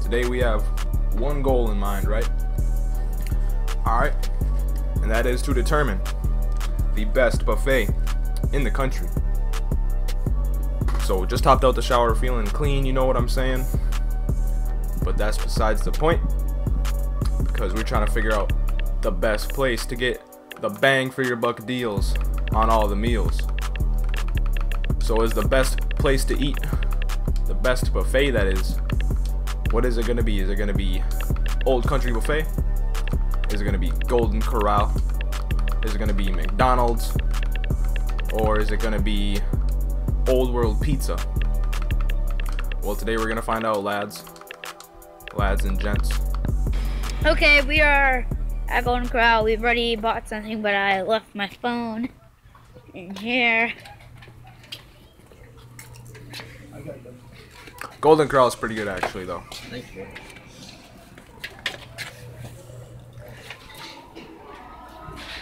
Today we have one goal in mind, right? Alright, and that is to determine the best buffet in the country. So just hopped out the shower feeling clean, you know what I'm saying? But that's besides the point, because we're trying to figure out the best place to get the bang for your buck deals on all the meals. So is the best place to eat, the best buffet that is, what is it going to be? Is it going to be Old Country Buffet? Is it going to be Golden Corral? Is it going to be McDonald's? Or is it going to be Old World Pizza? Well, today we're going to find out, lads and gents. Okay, we are at Golden Corral. We've already bought something, but I left my phone in here. Golden Corral is pretty good, actually, though. Thank you.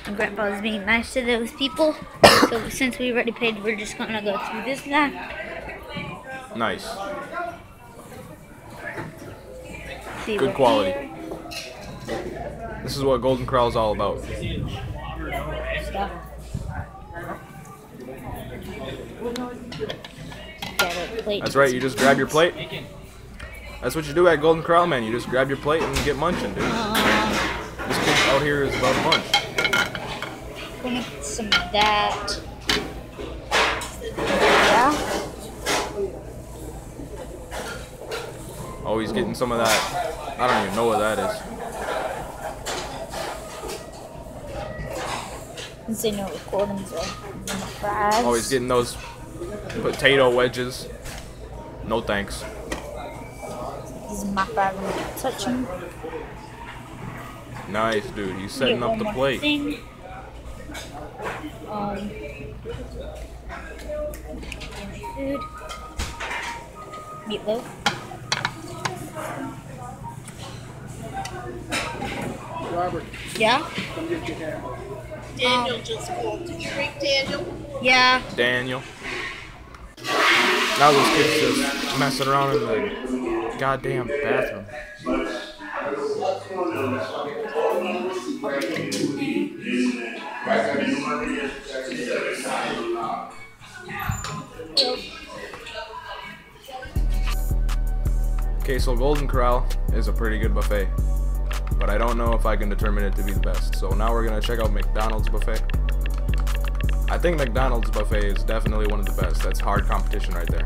And Grandpa's being nice to those people. So since we already paid, we're just gonna go through this now. Nice. See Good what's quality. here. This is what Golden Corral is all about. Stuff. Get a plate. That's right, you just grab your plate. That's what you do at Golden Corral, man. You just grab your plate and get munching, dude. This kid out here is about to munch. Gonna get some of that. Yeah. Oh, he's getting some of that. I don't even know what that is. Didn't say no recordings or fries. Oh, he's getting those potato wedges. No thanks. These are my fries. I'm gonna touch them. Nice, dude. He's setting up the plate. Thing. Food. Meatloaf. Robert, Yeah? come get your hair. Daniel just called. Did you ring Daniel? Yeah. Daniel. Now this kid's just messing around in the goddamn bathroom. Okay, so Golden Corral is a pretty good buffet, but I don't know if I can determine it to be the best. So now we're gonna check out McDonald's buffet. I think McDonald's buffet is definitely one of the best. That's hard competition right there.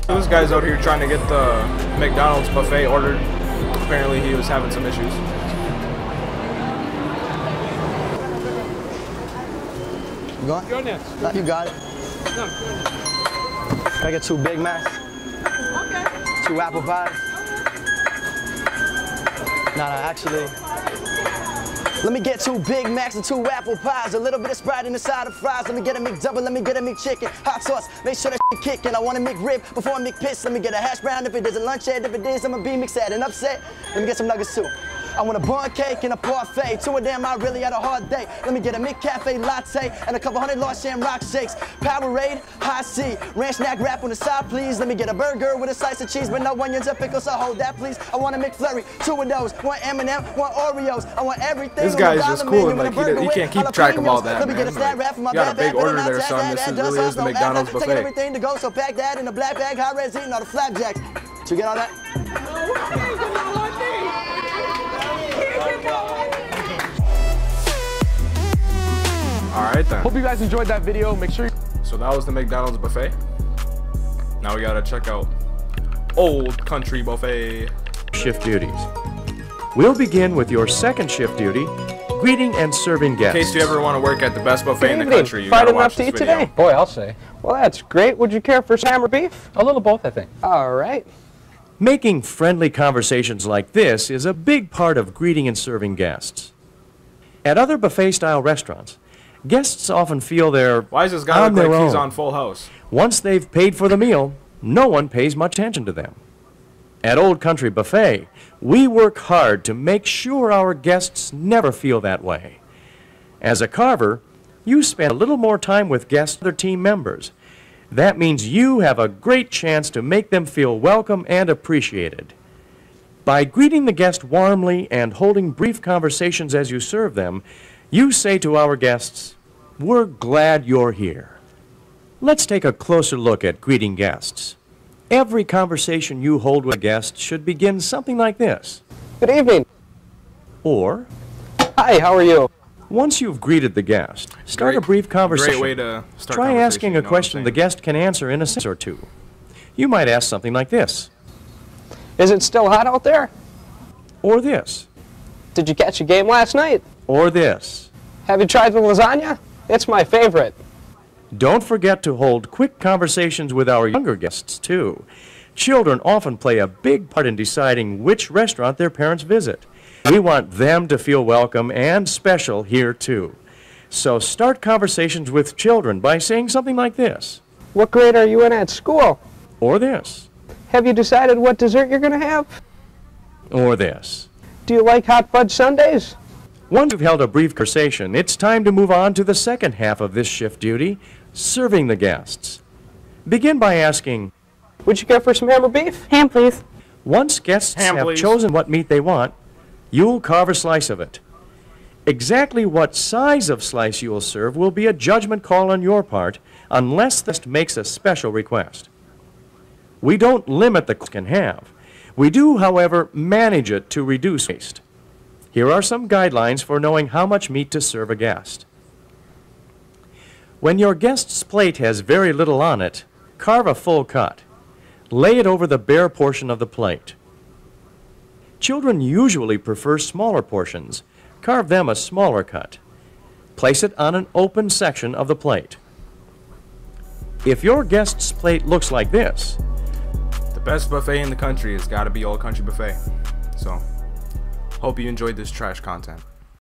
This guy's out here trying to get the McDonald's buffet ordered. Apparently he was having some issues. You going? Go next. No, you got it. No, go next. Can I get 2 Big Macs? Okay. 2 apple pies? No, actually. Let me get 2 Big Macs and 2 apple pies. A little bit of Sprite in the side of fries. Let me get a McDouble, let me get a McChicken. Hot sauce, make sure that shit kicking. I want a McRib before I McPiss. Let me get a hash brown if it is a lunch head. If it is, I'm a be mixed and upset. Let me get some nuggets too. I want a bun cake and a parfait. 2 of them, I really had a hard day. Let me get a McCafe latte and a couple hundred large Shamrock shakes. Powerade, high C, ranch snack wrap on the side, please. Let me get a burger with a slice of cheese, but no onions or pickles, so hold that, please. I want a McFlurry, 2 of those, 1 M&M, 1 Oreos. I want everything. This guy is just cool, and like he can't keep track of all that, Let me man. get a snack wrap for my You got a big bad order bad, there, son. This really is the McDonald's Take buffet. everything to go, so pack that in a black bag, high res eating all the flapjacks. Did you get all that? Alright then. Hope you guys enjoyed that video. Make sure you... So that was the McDonald's buffet. Now we gotta check out Old Country Buffet. Shift duties. We'll begin with your second shift duty, greeting and serving In guests. case you ever want to work at the best buffet in the Evening. country, you Fried gotta enough watch to this eat video. today? Boy, I'll say. Well, that's great. Would you care for some ham or beef? A little both, I think. All right. Making friendly conversations like this is a big part of greeting and serving guests. At other buffet-style restaurants, guests often feel they're Why does this guy on look their like he's own. on Full House? Once they've paid for the meal, no one pays much attention to them. At Old Country Buffet, we work hard to make sure our guests never feel that way. As a carver, you spend a little more time with guests and other team members. That means you have a great chance to make them feel welcome and appreciated. By greeting the guest warmly and holding brief conversations as you serve them, you say to our guests, "We're glad you're here." Let's take a closer look at greeting guests. Every conversation you hold with a guest should begin something like this. Good evening. Or, Hi, how are you? once you've greeted the guest, start a Great- brief conversation. Great way to start. Try conversation, asking you a know what I'm question the saying? guest can answer in a sentence or two. You might ask something like this, Is it still hot out there? or this, Did you catch a game last night? or this. Have you tried the lasagna? It's my favorite. Don't forget to hold quick conversations with our younger guests, too. Children often play a big part in deciding which restaurant their parents visit. We want them to feel welcome and special here, too. So start conversations with children by saying something like this, What grade are you in at school? or this, Have you decided what dessert you're going to have? or this. Do you like hot fudge sundaes? Once you've held a brief conversation, it's time to move on to the second half of this shift duty, serving the guests. Begin by asking, Would you care for some ham or beef? Ham, please. once guests Ham, have please. chosen what meat they want, you'll carve a slice of it. Exactly what size of slice you will serve will be a judgment call on your part, unless the guest makes a special request. We don't limit the guest can have. We do, however, manage it to reduce waste. Here are some guidelines for knowing how much meat to serve a guest. When your guest's plate has very little on it, carve a full cut. Lay it over the bare portion of the plate. Children usually prefer smaller portions. Carve them a smaller cut. Place it on an open section of the plate. If your guest's plate looks like this, The best buffet in the country has got to be Old Country Buffet. So, hope you enjoyed this trash content.